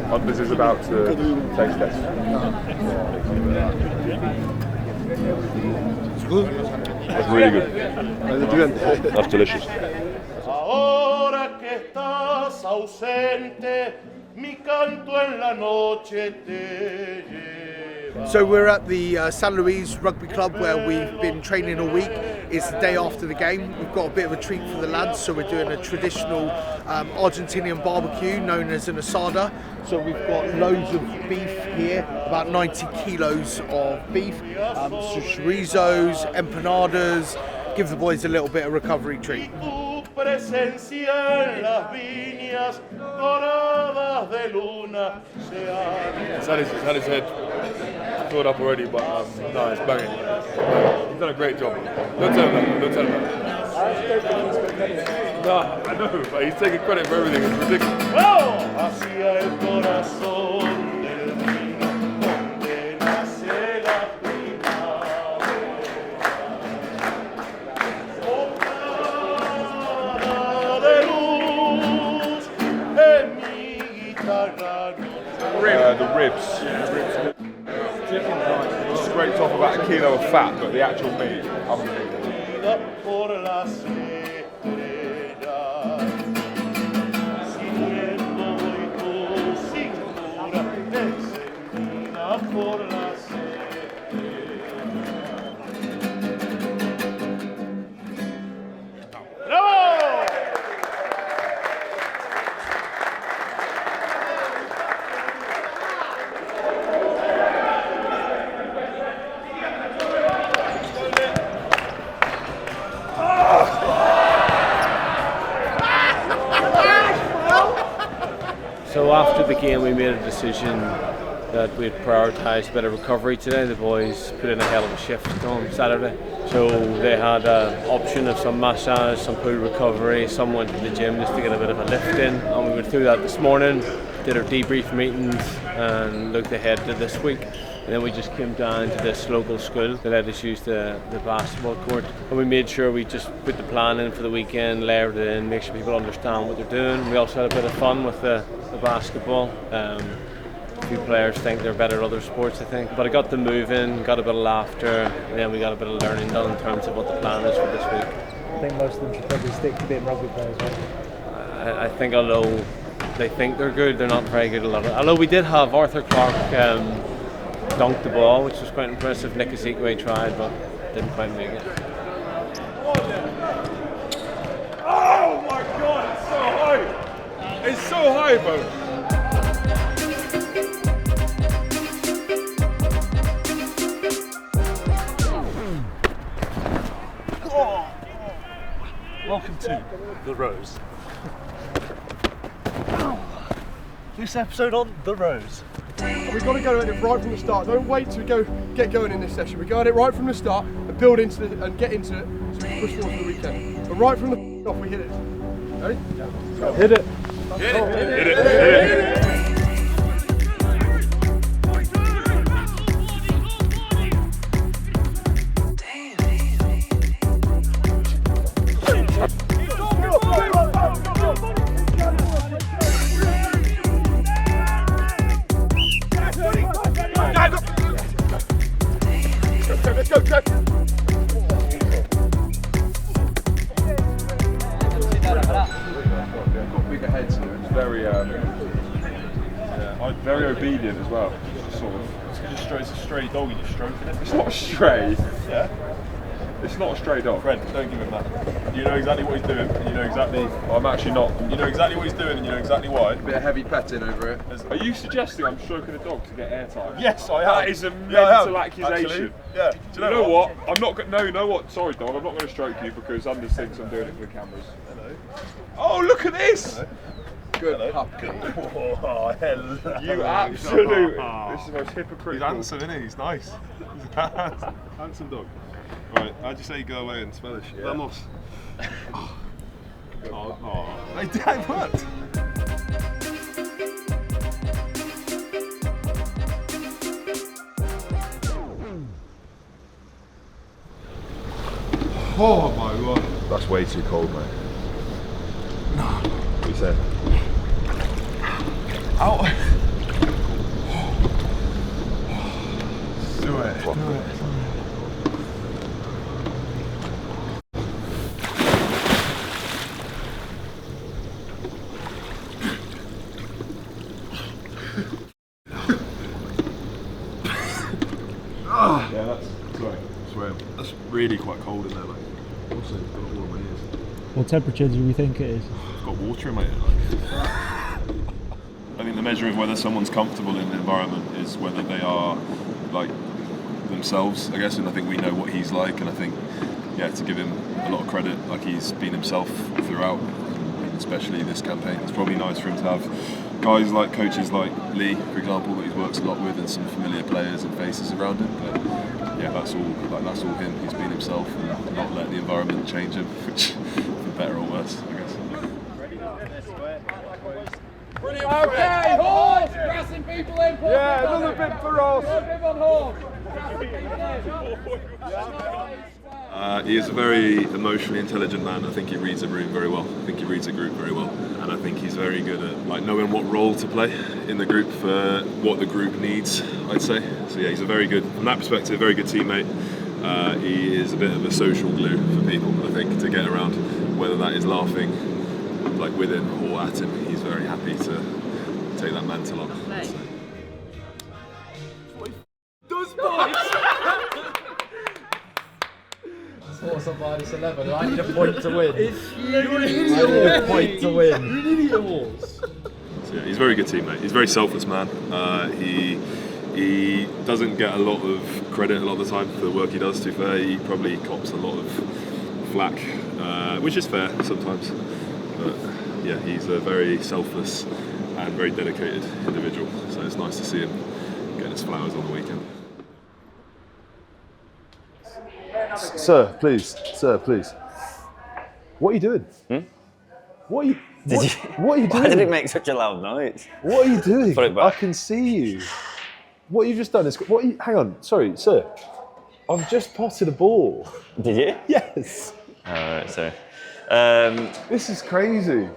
This is about to taste test. It's good. That's really good. That's delicious. Ahora que estás ausente, mi canto en la noche te lleva. So we're at the San Luis Rugby Club where we've been training all week. It's the day after the game. We've got a bit of a treat for the lads, so we're doing a traditional Argentinian barbecue known as an asado. So we've got loads of beef here, about 90 kilos of beef, chorizos, empanadas. Give the boys a little bit of recovery treat. Presencia en las viñas doradas de luna se He's had his head filled up already, but no, it's banging. He's done a great job. Don't tell him that. No, I know, but he's taking credit for everything. It's ridiculous. hacia el corazón del vino donde nace la The ribs. Just scraped off about a kilo of fat, but the actual meat, unbelievable. por las estrellas, siguiendo hoy tu cintura encendida por las ¡Bravo! So after the game we made a decision that we'd prioritise a bit of recovery today. The boys put in a hell of a shift on Saturday. So they had an option of some massage, some pool recovery, some went to the gym just to get a bit of a lift in, and we went through that this morning, did our debrief meetings and looked ahead to this week. And then we just came down to this local school that let us use the basketball court, and we made sure we just put the plan in for the weekend, layered it in, make sure people understand what they're doing. We also had a bit of fun with the basketball. A few players think they're better at other sports, I think, but I got them moving, got a bit of laughter, and then we got a bit of learning done in terms of what the plan is for this week. I think most of them should probably stick to being rugby players, right? I think although they think they're good, they're not very good at it. Although we did have Arthur Clark dunk the ball, which was quite impressive. Nick Ezekwe tried, but didn't quite make it. Oh my God, it's so high! It's so high, bro. Welcome to The Rose. This episode on The Rose. We've got to go at it right from the start. Don't wait to get going in this session. We go at it right from the start and build into it and get into it so we can push forward for the weekend. But right from the off, we hit it. Ready? Go. Hit it. Hit it. Hit it. Hit it. Let's go, Trev. Got bigger heads here. It's very obedient as well. Just sort of. It's a stray dog and you're stroking it. It's not a stray. Yeah? It's not a stray dog. Fred, don't give him that. You know exactly what he's doing, and you know exactly... I'm actually not. You know exactly what he's doing, and you know exactly why. Bit of heavy petting over it. Are you suggesting I'm stroking a dog to get airtime? Yes, I am. That is a mental accusation. Actually, yeah. Do you know what? I'm not going. No, you know what? Sorry, dog. I'm not going to stroke you because Anders thinks I'm doing it for the cameras. Hello. Oh, look at this! Hello. Good puppy. Oh, hello. You absolute. This is the most hypocritical. He's handsome, isn't he? He's nice. He's a handsome dog. Right, how'd you say go away in Spanish? Yeah. Vamos. It worked. Oh my God. That's way too cold, mate. No. What you said? How Do it. Yeah, that's sorry, swear. That's really quite cold in there, like. Also, it's got all of my ears. What temperature do we think it is? I've got water in my ear. Like. I think the measure of whether someone's comfortable in the environment is whether they are like themselves, I guess. And I think we know what he's like, and I think, yeah, to give him a lot of credit, like he's been himself throughout, and especially this campaign. It's probably nice for him to have guys like coaches like Lee, for example, that he's worked a lot with, and some familiar players and faces around him. But yeah, that's all him. He's been himself and not let the environment change him, which for better or worse, I guess. Okay, horse! Pressing people in, Yeah, another bit for us. He is a very emotionally intelligent man. I think he reads a room very well. I think he reads a group very well, and I think he's very good at like knowing what role to play in the group for what the group needs, I'd say. So yeah, he's a very good, from that perspective, very good teammate. He is a bit of a social glue for people, I think, to get around, whether that is laughing like with him or at him. He's very happy to take that mantle on. Horse on minus 11. I need a point to win. You're an idiot. A point to win. You're an idiot, horse. So yeah, he's a very good teammate. He's a very selfless man. He doesn't get a lot of credit a lot of the time for the work he does. To be fair, he probably cops a lot of flack, which is fair sometimes. But yeah, he's a very selfless and very dedicated individual. So it's nice to see him getting his flowers on the weekend. Sir, please. What are you doing? What are you? What are you doing? Why did it make such a loud noise? What are you doing? Put it back. I can see you. What you've just done is. Hang on, sorry, sir. I've just potted a ball. Did you? Yes. Alright, sorry. This is crazy.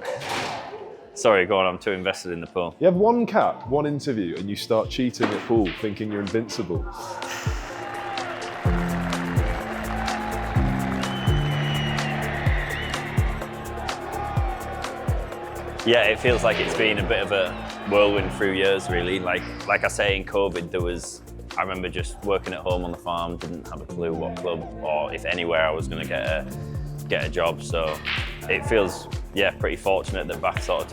Sorry, go on, I'm too invested in the pool. You have one cap, one interview, and you start cheating at pool, thinking you're invincible. Yeah, it feels like it's been a bit of a whirlwind through years, really. Like I say, in COVID, I remember just working at home on the farm, didn't have a clue what club or if anywhere I was going to get a job. So it feels, yeah, pretty fortunate that Bath sort of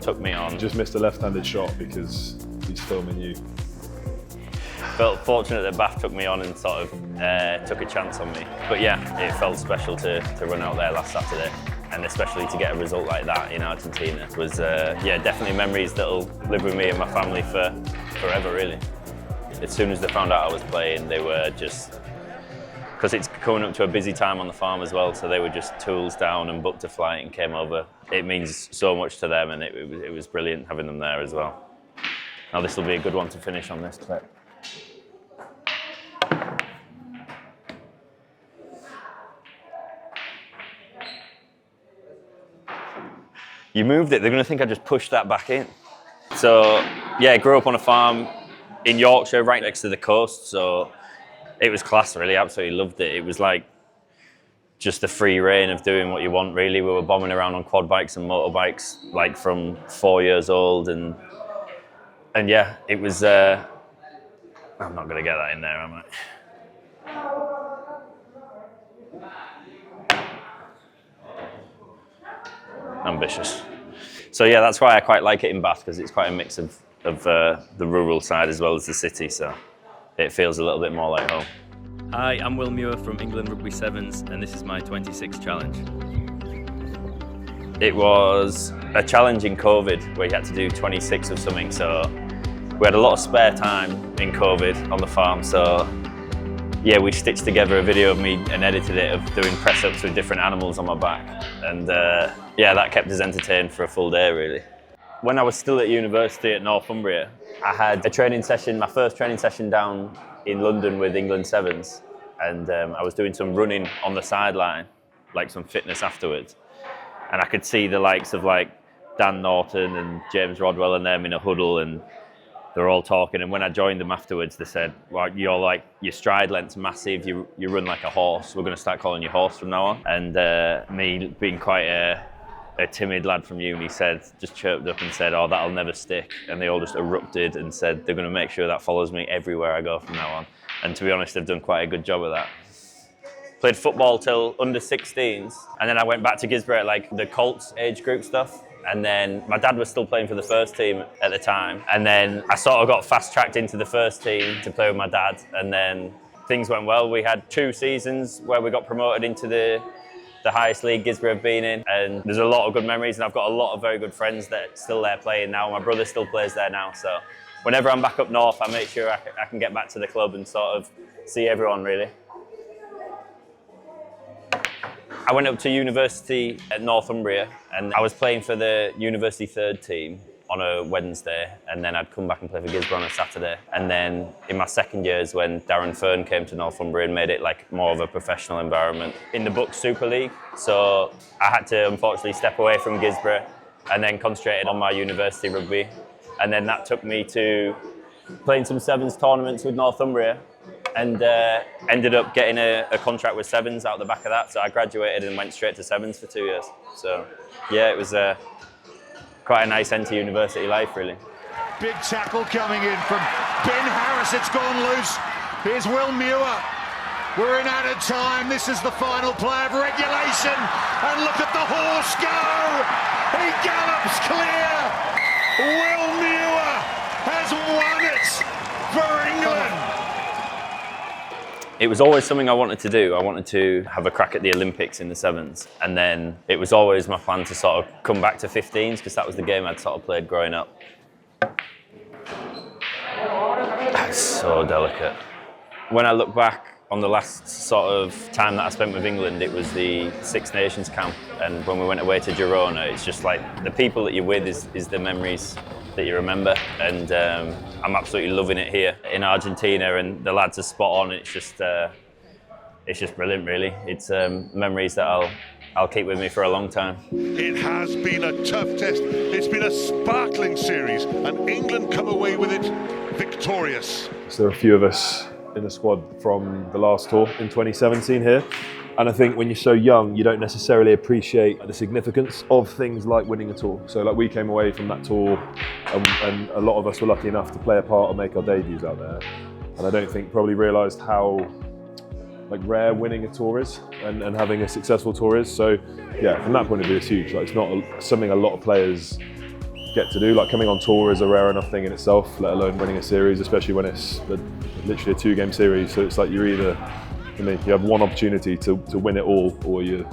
took me on. You just missed a left-handed shot because he's filming you. Felt fortunate that Bath took me on and sort of took a chance on me. But yeah, it felt special to run out there last Saturday. And especially to get a result like that in Argentina was, yeah, definitely memories that'll live with me and my family for forever, really. As soon as they found out I was playing, they were just, because it's coming up to a busy time on the farm as well, so they were just tools down and booked a flight and came over. It means so much to them, and it was brilliant having them there as well. Now this will be a good one to finish on this clip. You moved it, they're going to think I just pushed that back in. So, yeah, I grew up on a farm in Yorkshire, right next to the coast, so it was class, really, absolutely loved it. It was like just the free reign of doing what you want, really. We were bombing around on quad bikes and motorbikes, like from 4 years old, and yeah, it was, I'm not going to get that in there, am I? Ambitious. So yeah, that's why I quite like it in Bath, because it's quite a mix of the rural side as well as the city, so it feels a little bit more like home. Hi, I'm Will Muir from England Rugby Sevens, and this is my 26th challenge. It was a challenge in COVID where you had to do 26 of something, so we had a lot of spare time in COVID on the farm, so yeah, we stitched together a video of me and edited it of doing press-ups with different animals on my back. And yeah, that kept us entertained for a full day, really. When I was still at university at Northumbria, I had a training session, my first training session down in London with England Sevens. And I was doing some running on the sideline, like some fitness afterwards. And I could see the likes of like Dan Norton and James Rodwell and them in a huddle. And they were all talking, and when I joined them afterwards, they said, well, your stride length's massive, you run like a horse, we're going to start calling you Horse from now on. And me being quite a timid lad from uni just chirped up and said, oh, that'll never stick. And they all just erupted and said they're going to make sure that follows me everywhere I go from now on. And to be honest, they've done quite a good job of that. Played football till under 16s, and then I went back to Gisborne at like the Colts age group stuff. And then my dad was still playing for the first team at the time. And then I sort of got fast-tracked into the first team to play with my dad. And then things went well. We had 2 seasons where we got promoted into the highest league Gisborne have been in. And there's a lot of good memories, and I've got a lot of very good friends that are still there playing now. My brother still plays there now. So whenever I'm back up north, I make sure I can get back to the club and sort of see everyone, really. I went up to university at Northumbria, and I was playing for the university 3rd team on a Wednesday, and then I'd come back and play for Gisborne on a Saturday. And then in my second year is when Darren Fern came to Northumbria and made it like more of a professional environment in the Bucks Super League. So I had to unfortunately step away from Gisborne and then concentrated on my university rugby. And then that took me to playing some sevens tournaments with Northumbria, and ended up getting a contract with sevens out the back of that. So I graduated and went straight to sevens for 2 years. So yeah, it was quite a nice end to university life, really. Big tackle coming in from Ben Harris. It's gone loose. Here's Will Muir. We're in added time. This is the final play of regulation. And look at the horse go. He gallops clear. Will Muir has won it for England. It was always something I wanted to do. I wanted to have a crack at the Olympics in the sevens. And then it was always my plan to sort of come back to 15s, because that was the game I'd sort of played growing up. That's so delicate. When I look back on the last sort of time that I spent with England, it was the Six Nations camp. And when we went away to Girona, it's just like the people that you're with is the memories that you remember. And I'm absolutely loving it here in Argentina, and the lads are spot on. It's just brilliant, really. It's memories that I'll keep with me for a long time. It has been a tough test. It's been a sparkling series, and England come away with it victorious. So there are a few of us in the squad from the last tour in 2017 here. And I think when you're so young, you don't necessarily appreciate the significance of things like winning a tour. So like we came away from that tour, and a lot of us were lucky enough to play a part and make our debuts out there. And I don't think probably realised how like rare winning a tour is and having a successful tour is. So yeah, from that point of view, it's huge. Like it's not something a lot of players get to do. Like coming on tour is a rare enough thing in itself, let alone winning a series, especially when it's literally a 2-game series. So it's like you're either, you have one opportunity to win it all, or you're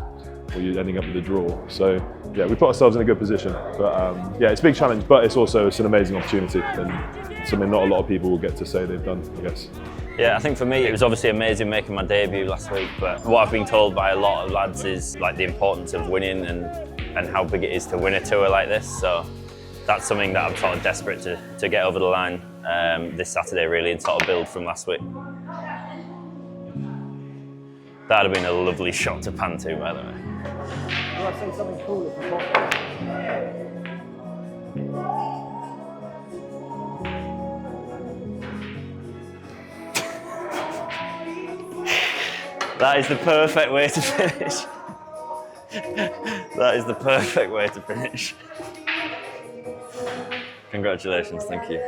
ending up with a draw. So yeah, we put ourselves in a good position. But yeah, it's a big challenge, but it's an amazing opportunity, and something not a lot of people will get to say they've done, I guess. Yeah, I think for me it was obviously amazing making my debut last week, but what I've been told by a lot of lads is like the importance of winning and how big it is to win a tour like this. So that's something that I'm sort of desperate to get over the line this Saturday, really, and sort of build from last week. That'd have been a lovely shot to pan to, by the way. You want to say something cool if you want? That is the perfect way to finish. That is the perfect way to finish. Congratulations, thank you.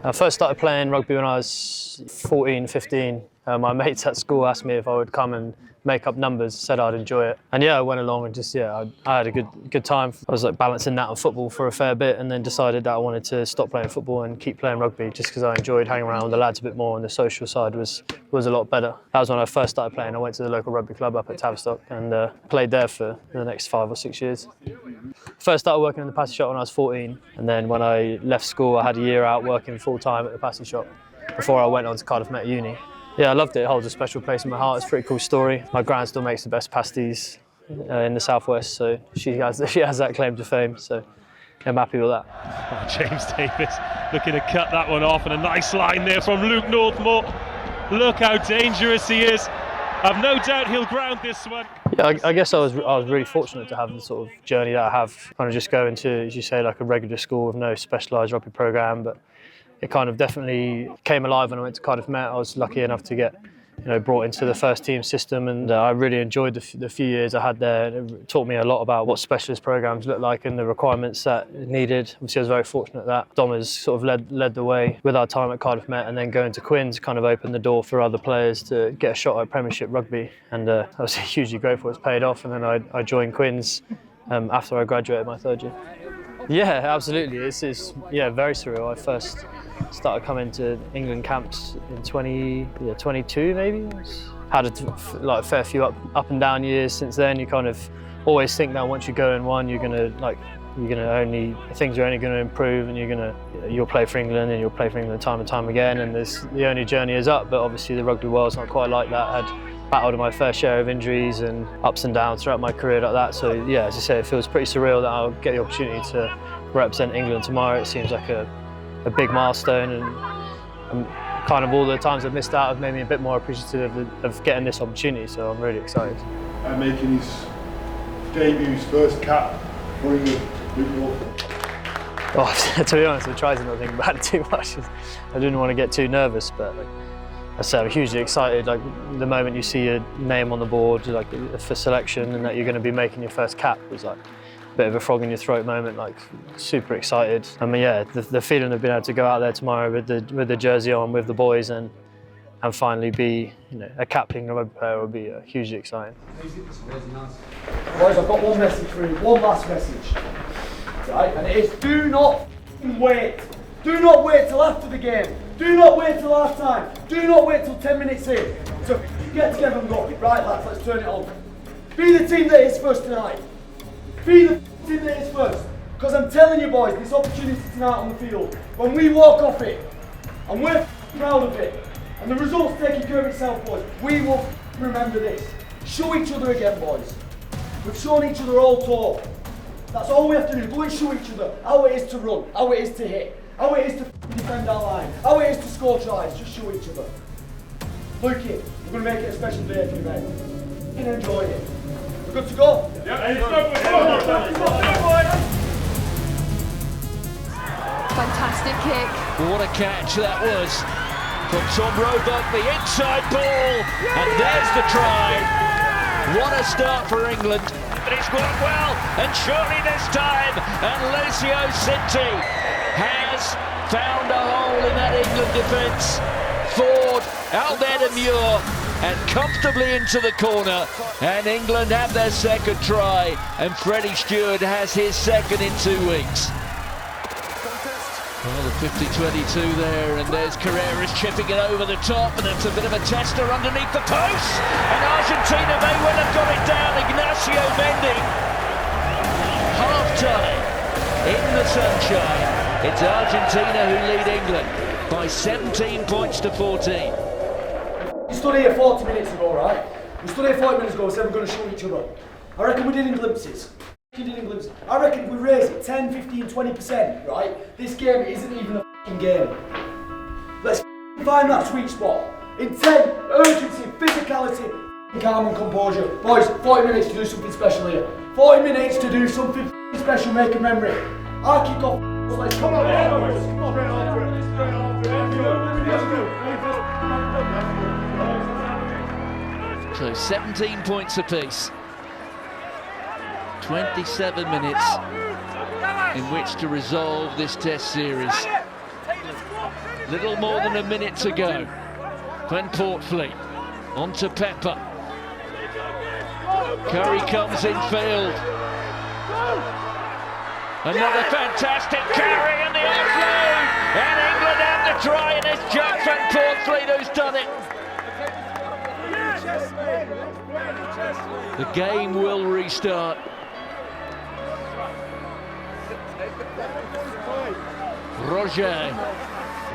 I first started playing rugby when I was 14, 15. My mates at school asked me if I would come and make up numbers, said I'd enjoy it. And yeah, I went along and just, I had a good time. I was like balancing that and football for a fair bit, and then decided that I wanted to stop playing football and keep playing rugby, just because I enjoyed hanging around with the lads a bit more, and the social side was a lot better. That was when I first started playing. I went to the local rugby club up at Tavistock and played there for the next 5 or 6 years. First started working in the pasty shop when I was 14, and then when I left school I had a year out working full-time at the pasty shop before I went on to Cardiff Met Uni. Yeah, I loved it. It holds a special place in my heart. It's a pretty cool story. My gran still makes the best pasties in the southwest, so she has that claim to fame. So I'm happy with that. Oh, James Davis looking to cut that one off, and a nice line there from Luke Northmore. Look how dangerous he is. I've no doubt he'll ground this one. Yeah, I guess I was really fortunate to have the sort of journey that I have. Kind of just going to, as you say, like a regular school with no specialised rugby programme, but it kind of definitely came alive when I went to Cardiff Met. I was lucky enough to get brought into the first team system, and I really enjoyed the few years I had there. It taught me a lot about what specialist programmes look like and the requirements that needed. Obviously I was very fortunate that Dom has sort of led the way with our time at Cardiff Met, and then going to Quins kind of opened the door for other players to get a shot at Premiership rugby, and I was hugely grateful it's paid off. And then I joined Quins after I graduated my third year. Yeah, absolutely. It's very surreal. I first started coming to England camps in 22 maybe. Had a fair few up and down years since then. You kind of always think that once you go in one, things are only gonna improve, and you'll play for England, and you'll play for England time and time again, and the only journey is up. But obviously the rugby world's not quite like that. I had battled my fair share of injuries and ups and downs throughout my career like that. So yeah, as I say, it feels pretty surreal that I'll get the opportunity to represent England tomorrow. It seems like a big milestone, and kind of all the times I've missed out have made me a bit more appreciative of getting this opportunity, so I'm really excited. And making his debut, his first cap for England. Oh, to be honest, I tried to not think about it too much. I didn't want to get too nervous, but I said I'm hugely excited. Like the moment you see your name on the board, like for selection, and that you're going to be making your first cap, was like a bit of a frog in your throat moment. Like super excited. I mean, yeah, the feeling of being able to go out there tomorrow with the jersey on, with the boys, and finally be a captain of a player will be hugely exciting. Boys, I've got one message for you. One last message, right? And it is: do not wait. Do not wait till after the game. Do not wait till half time. Do not wait till 10 minutes in. So get together and go. Right, lads, let's turn it on. Be the team that is first tonight. Be the team that is first. Because I'm telling you, boys, this opportunity tonight on the field, when we walk off it, and we're proud of it, and the results taking care of itself, boys, we will remember this. Show each other again, boys. We've shown each other all tour. That's all we have to do. Go and show each other how it is to run, how it is to hit, how it is to defend our line, how it is to score tries. Just show each other. Lukey, we're going to make it a special day for you, mate. You can enjoy it. We're good to go? Fantastic kick. What a catch that was from Tom Roebuck, the inside ball, and there's the try. What a start for England. But it's worked well, and surely this time, and Lucio Cinti has found a hole in that England defence. Ford out there to Muir, and comfortably into the corner, and England have their second try, and Freddie Stewart has his second in 2 weeks. Well, the 50-22 there, and there's Carreras chipping it over the top, and it's a bit of a tester underneath the post, and Argentina may well have got it down. Ignacio Mendy, half-time in the sunshine. It's Argentina who lead England by 17 points to 14. We stood here 40 minutes ago, right? We stood here 40 minutes ago and said we're going to show each other. I reckon we did in glimpses. I reckon if we raise it 10, 15, 20%, right? This game isn't even a f***ing game. Let's find that sweet spot. Intent, urgency, physicality, calm and composure. Boys, 40 minutes to do something special here. 40 minutes to do something special, make a memory. I'll kick off. Let's come on, boys. Come on. So 17 points apiece. 27 minutes in which to resolve this test series. Little more than a minute to go. Glenn Portfleet onto Pepper. Curry comes in field. Another fantastic carry and the offload. And England have the try, and it's Jack Van Portfleet who's done it. The game will restart. Roger.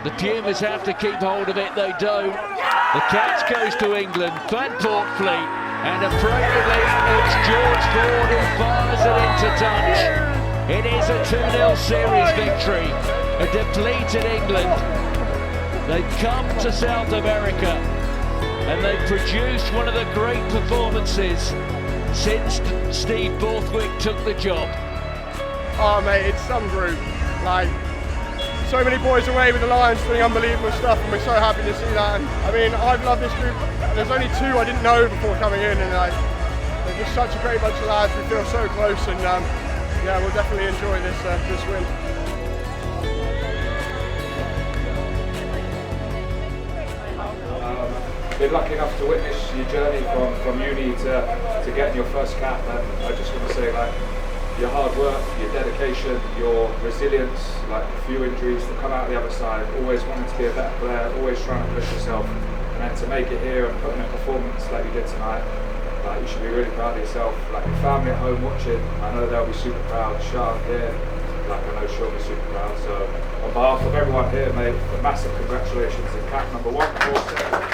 The Pumas have to keep hold of it, they don't. The catch goes to England. Van Portfleet, and appropriately it's George Ford who fires it into touch. It is a 2-0 series victory. A depleted England. They've come to South America and they've produced one of the great performances since Steve Borthwick took the job. Oh mate, it's some group. Like, so many boys away with the Lions doing unbelievable stuff, and we're so happy to see that. And, I mean, I've loved this group. There's only two I didn't know before coming in, and like, they're just such a great bunch of lads. We feel so close, and yeah, we'll definitely enjoy this this win. Been lucky enough to witness your journey from uni to getting your first cap, and I just want to say, like, your hard work, your dedication, your resilience, like a few injuries to come out the other side, always wanting to be a better player, always trying to push yourself, and then to make it here and put in a performance like you did tonight, like, you should be really proud of yourself. Like, your family at home watching, I know they'll be super proud. Sean here, like, I know she'll be super proud. So on behalf of everyone here, mate, a massive congratulations to cap number 147.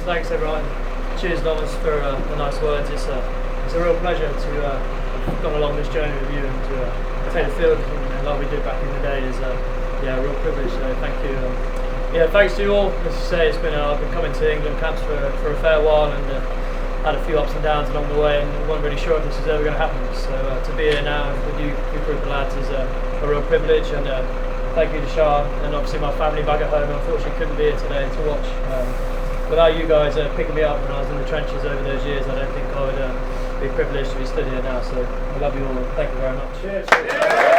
Thanks everyone. Cheers, Thomas, for the nice words. It's a real pleasure to have gone along this journey with you and to take the field like we did back in the day. Is yeah, a real privilege. So thank you. Yeah, thanks to you all. As you say, it's been I've been coming to England camps for a fair while, and had a few ups and downs along the way, and wasn't really sure if this was ever going to happen. So to be here now with you group of lads is a real privilege, and thank you to Shah and obviously my family back at home. Unfortunately, couldn't be here today to watch. Without you guys picking me up when I was in the trenches over those years, I don't think I would be privileged to be stood here now. So I love you all. Thank you very much. Cheers.